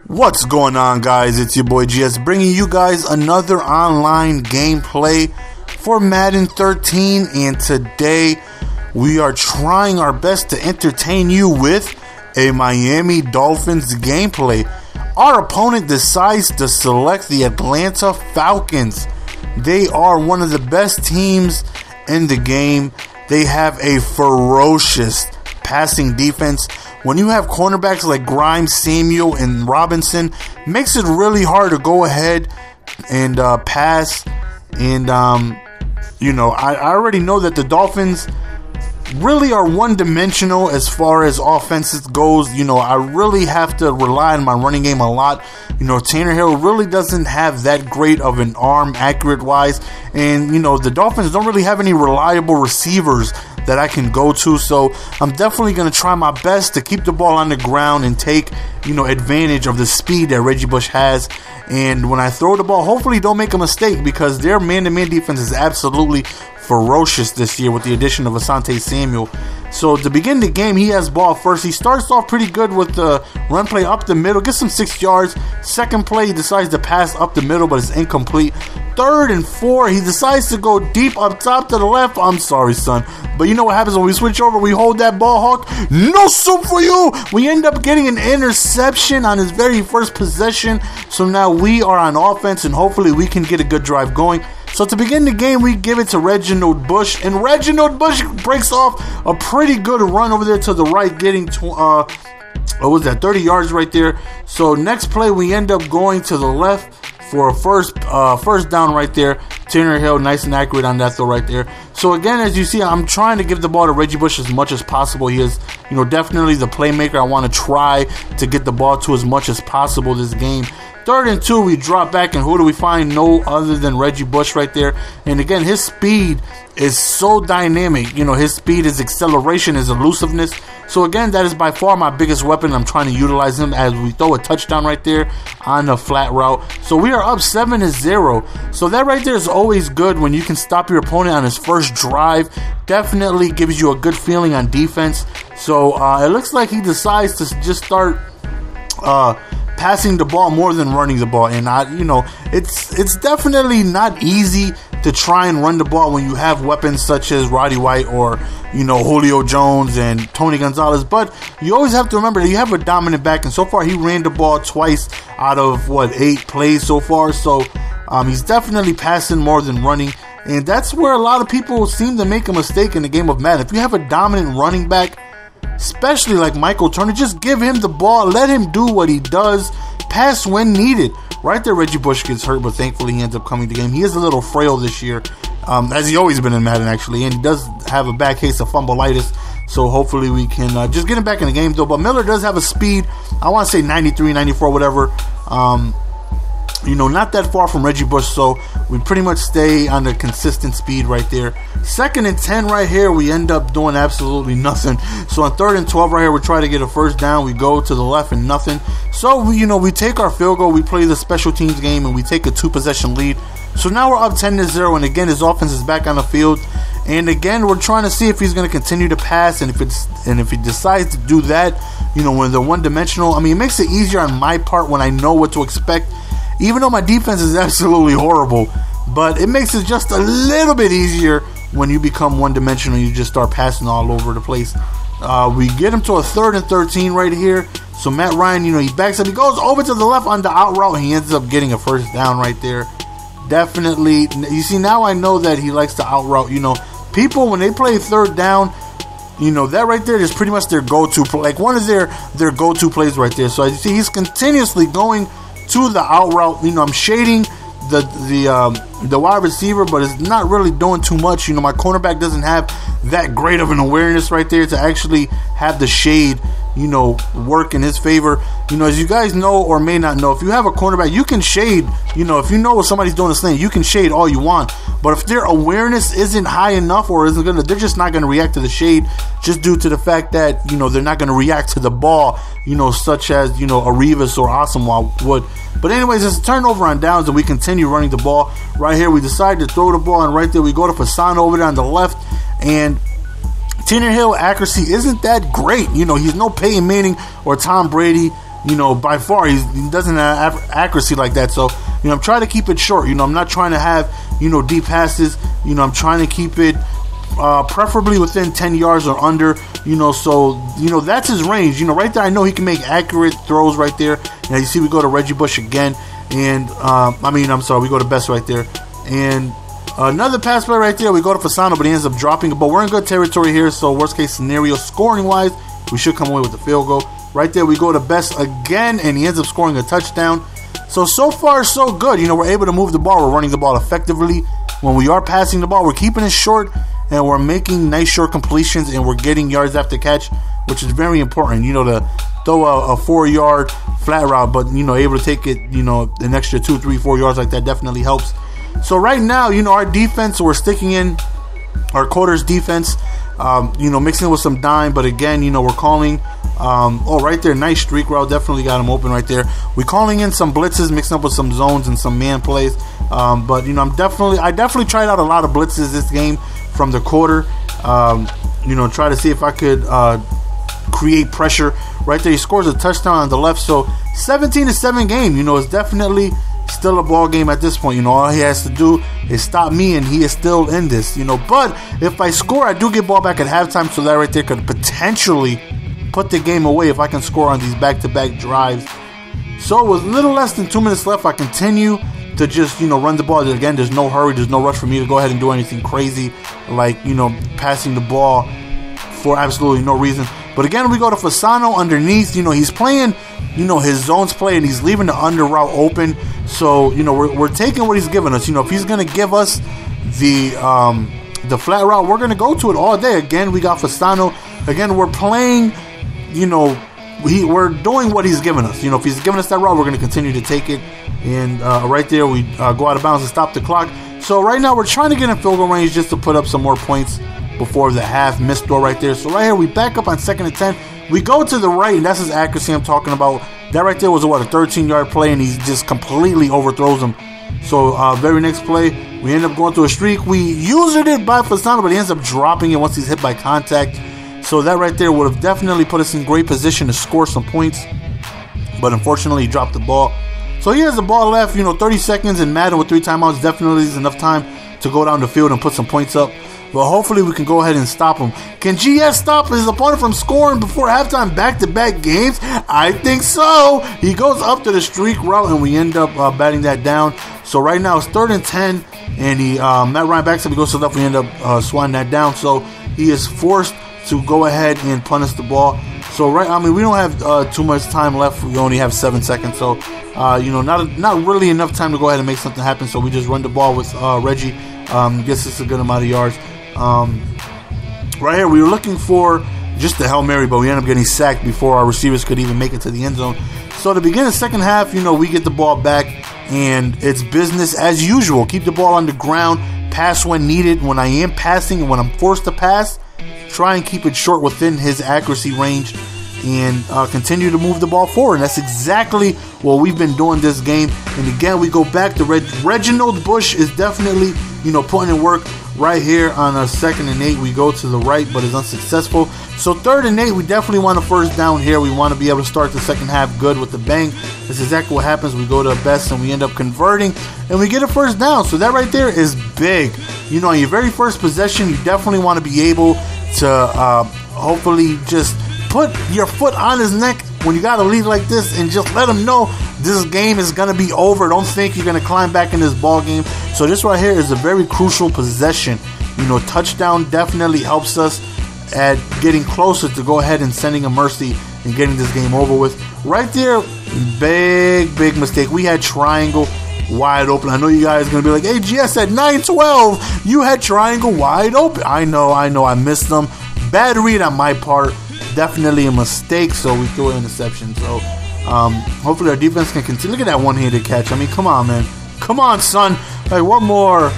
What's going on, guys? It's your boy GS bringing you guys another online gameplay for Madden 13, and today we are trying our best to entertain you with a Miami Dolphins gameplay. Our opponent decides to select the Atlanta Falcons. They are one of the best teams in the game. They have a ferocious passing defense. When you have cornerbacks like Grimes, Samuel, and Robinson, makes it really hard to go ahead and pass. And, I already know that the Dolphins really are one-dimensional as far as offenses goes. I really have to rely on my running game a lot. Tannehill really doesn't have that great of an arm accurate-wise. And, the Dolphins don't really have any reliable receivers that I can go to. So I'm definitely going to try my best to keep the ball on the ground and take, advantage of the speed that Reggie Bush has. And when I throw the ball, hopefully don't make a mistake, because their man-to-man defense is absolutely ferocious this year with the addition of Asante Samuel. So to begin the game, he has ball first. He starts off pretty good with the run play up the middle, gets him 6 yards. Second play, he decides to pass up the middle, but it's incomplete. 3rd and 4, he decides to go deep up top to the left. I'm sorry, son, but you know what happens when we switch over? We hold that ball, Hawk. No soup for you. We end up getting an interception on his very first possession. So now we are on offense, and hopefully we can get a good drive going. So to begin the game, we give it to Reginald Bush, and Reginald Bush breaks off a pretty good run over there to the right, getting 30 yards right there. So next play, we end up going to the left for a first down right there. Tannehill, nice and accurate on that throw right there. So again, as you see, I'm trying to give the ball to Reggie Bush as much as possible. He is, definitely the playmaker. I want to try to get the ball to as much as possible this game. 3rd and 2, we drop back, and who do we find? No other than Reggie Bush right there. And again, his speed is so dynamic. His speed, his acceleration, his elusiveness. So again, that is by far my biggest weapon. I'm trying to utilize him as we throw a touchdown right there on a flat route. So we are up 7-0. So that right there is always good when you can stop your opponent on his first drive. Definitely gives you a good feeling on defense. So it looks like he decides to just start passing the ball more than running the ball. And it's definitely not easy to try and run the ball when you have weapons such as Roddy White or Julio Jones and Tony Gonzalez. But you always have to remember that you have a dominant back, and so far he ran the ball twice out of 8 plays so far. So he's definitely passing more than running, and that's where a lot of people seem to make a mistake in the game of Madden. If you have a dominant running back, especially like Michael Turner, just give him the ball, let him do what he does, pass when needed. Right there, Reggie Bush gets hurt, but thankfully he ends up coming to the game. He is a little frail this year, as he always been in Madden, actually, and he does have a bad case of fumbleitis, so hopefully we can just get him back in the game, though. But Miller does have a speed, I want to say 93, 94, whatever. Not that far from Reggie Bush, so we pretty much stay on the consistent speed right there. 2nd and 10 right here, we end up doing absolutely nothing. So on 3rd and 12 right here, we try to get a first down. We go to the left and nothing. So we take our field goal, we play the special teams game, and we take a 2-possession lead. So now we're up 10-0, and again his offense is back on the field. And again, we're trying to see if he's going to continue to pass, and if he decides to do that, when they're one-dimensional. It makes it easier on my part when I know what to expect. Even though my defense is absolutely horrible, but it makes it just a little bit easier when you become one-dimensional. You just start passing all over the place. We get him to a 3rd and 13 right here. So Matt Ryan, he backs up. He goes over to the left on the out route. He ends up getting a first down right there. Definitely. You see, now I know that he likes to out route. People, when they play 3rd down, that right there is pretty much their go-to play. Like one of their go-to plays right there. So you see, he's continuously going to the out route. I'm shading the wide receiver, but it's not really doing too much. My cornerback doesn't have that great of an awareness right there to actually have the shade, work in his favor. As you guys know or may not know, if you have a cornerback, you can shade. If you know what somebody's doing this thing, you can shade all you want. But if their awareness isn't high enough, or they're just not going to react to the shade, just due to the fact that they're not going to react to the ball, such as Arivas or Asamoah would. But anyways, it's a turnover on downs, and we continue running the ball. Right here, we decide to throw the ball, and right there we go to Fasano over there on the left, and Tannehill accuracy isn't that great. He's no Peyton Manning or Tom Brady. by far he doesn't have accuracy like that. So I'm trying to keep it short. I'm not trying to have deep passes. I'm trying to keep it preferably within 10 yards or under. So that's his range. Right there, I know he can make accurate throws right there. Now you see we go to Reggie Bush again, and we go to Best right there, and another pass play right there. We go to Fasano, but he ends up dropping it. But we're in good territory here. So worst case scenario, scoring wise, we should come away with the field goal. Right there, we go to Best again, and he ends up scoring a touchdown. So far, so good. We're able to move the ball. We're running the ball effectively. When we are passing the ball, we're keeping it short, and we're making nice short completions, and we're getting yards after catch, which is very important. To throw a 4-yard flat route, but, able to take it, an extra 2, 3, 4 yards like that definitely helps. So right now, our defense, we're sticking in our quarters defense, mixing it with some dime, but again, we're calling, right there, nice streak route, definitely got him open right there. We're calling in some blitzes, mixing up with some zones and some man plays, but I definitely tried out a lot of blitzes this game from the quarter, try to see if I could create pressure. Right there, he scores a touchdown on the left, so 17-7 game, it's definitely still a ball game at this point. All he has to do is stop me, and he is still in this. But if I score, I do get ball back at halftime, so that right there could potentially put the game away if I can score on these back-to-back drives. So with little less than 2 minutes left, I continue to just run the ball. Again, there's no hurry, there's no rush for me to go ahead and do anything crazy like passing the ball for absolutely no reason. But again, we go to Fasano underneath. He's playing his zones play, and he's leaving the under route open. So we're taking what he's giving us. If he's gonna give us the flat route, we're gonna go to it all day. Again, we got Fasano. Again, we're playing. We're doing what he's giving us. If he's giving us that route, we're gonna continue to take it. And right there, we go out of bounds and stop the clock. So right now, we're trying to get in field goal range just to put up some more points before the half. Missed throw right there. So right here, we back up on 2nd and 10. We go to the right, and that's his accuracy I'm talking about. That right there was a 13-yard play, and he just completely overthrows him. So very next play, we end up going through a streak. We used it by Fasano, but he ends up dropping it once he's hit by contact. So that right there would have definitely put us in great position to score some points. But unfortunately, he dropped the ball. So he has the ball left, 30 seconds, and Madden with 3 timeouts definitely is enough time to go down the field and put some points up. But hopefully we can go ahead and stop him. Can GS stop his opponent from scoring before halftime back-to-back games? I think so. He goes up to the streak route, and we end up batting that down. So right now it's 3rd and 10, and Matt Ryan backs up. He goes to the left. We end up swatting that down. So he is forced to go ahead and punish the ball. So we don't have too much time left. We only have 7 seconds. So not really enough time to go ahead and make something happen. So we just run the ball with Reggie. Gets us a good amount of yards. Right here, we were looking for just the Hail Mary, but we ended up getting sacked before our receivers could even make it to the end zone. So to begin the second half, we get the ball back, and it's business as usual. Keep the ball on the ground, pass when needed. When I am passing and when I'm forced to pass, try and keep it short within his accuracy range, and continue to move the ball forward. And that's exactly what we've been doing this game. And again, we go back to Reginald Bush is definitely, putting in work. Right here on our 2nd and 8, we go to the right, but it's unsuccessful. So 3rd and 8, we definitely want a first down here. We want to be able to start the second half good with the bang. That's exactly what happens. We go to Best, and we end up converting, and we get a first down. So that right there is big. On your very first possession, you definitely want to be able to hopefully just put your foot on his neck when you got a lead like this, and just let him know this game is going to be over. Don't think you're going to climb back in this ball game. So this right here is a very crucial possession. Touchdown definitely helps us at getting closer to go ahead and sending a mercy and getting this game over with. Right there, big mistake. We had triangle wide open. I know you guys are going to be like, hey, GS at 9-12, you had triangle wide open. I know, I missed them. Bad read on my part. Definitely a mistake, so we threw an interception. So hopefully our defense can continue. Look at that one-handed catch. I mean, come on, man. Come on, son. Like, what more?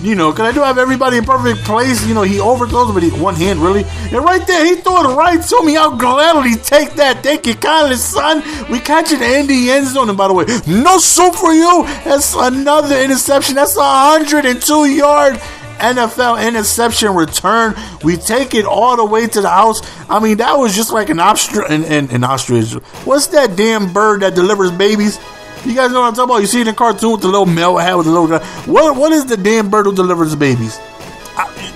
Because I do have everybody in perfect place. He overthrows, but one hand, really. And right there, he threw it right to me. I'll gladly take that. Thank you kindly, son. We catch it in the end zone. And by the way, no soup for you. That's another interception. That's a 102-yard NFL interception return. We take it all the way to the house. I mean, that was just like an ostrich. What's that damn bird that delivers babies? You guys know what I'm talking about? You see it in cartoon with the little male hat with the little guy. What is the damn bird who delivers babies?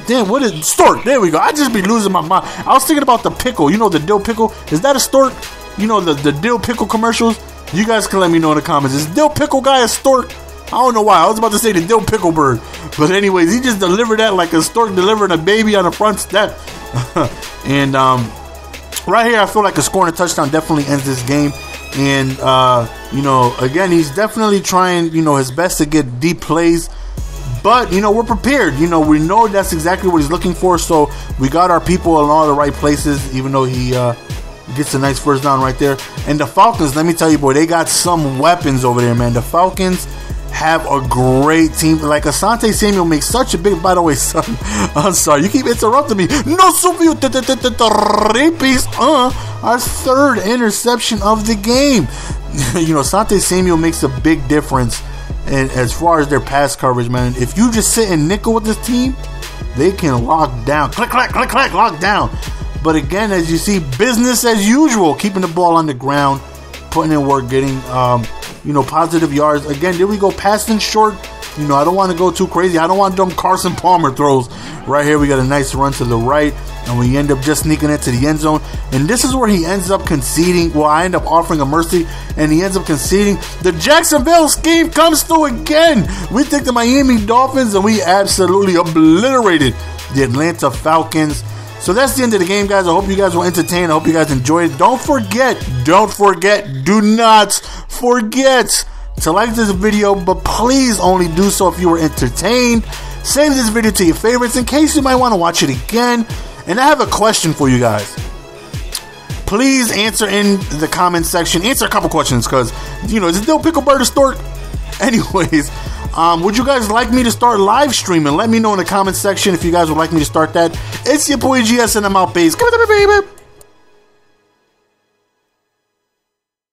Damn, what is stork? There we go. I just be losing my mind. I was thinking about the pickle. You know the dill pickle? Is that a stork? You know the dill pickle commercials? You guys can let me know in the comments. Is dill pickle guy a stork? I don't know why. I was about to say the dill pickle bird. But anyways, he just delivered that like a stork delivering a baby on the front step. And right here, I feel like a scoring a touchdown definitely ends this game. And, you know, again, he's definitely trying, you know, his best to get deep plays. But, you know, we're prepared. You know, we know that's exactly what he's looking for. So we got our people in all the right places, even though he gets a nice first down right there. And the Falcons, let me tell you, boy, they got some weapons over there, man. The Falcons have a great team. Like Asante Samuel makes such a big, by the way, son, I'm sorry, you keep interrupting me. No, our third interception of the game. You know, Asante Samuel makes a big difference. And as far as their pass coverage, man, if you just sit in nickel with this team, they can lock down. Click, clack, click, clack, lock down. But again, as you see, business as usual, keeping the ball on the ground, putting in work, getting, you know, positive yards. Again, there we go, passing short. You know, I don't want to go too crazy. I don't want them Carson Palmer throws. Right here, we got a nice run to the right, and we end up just sneaking into the end zone. And this is where he ends up conceding. Well, I end up offering a mercy, and he ends up conceding. The Jacksonville scheme comes through again. We take the Miami Dolphins, and we absolutely obliterated the Atlanta Falcons. So that's the end of the game, guys. I hope you guys were entertained. I hope you guys enjoyed it. Don't forget, do not forget to like this video, but please only do so if you were entertained. Save this video to your favorites in case you might want to watch it again. And I have a question for you guys. Please answer in the comment section. Answer a couple questions, because, you know, is it still pickle bird or stork? Anyways, would you guys like me to start live streaming? Let me know in the comment section if you guys would like me to start that. It's your boy GS, and I'm out, babe. Come on, baby.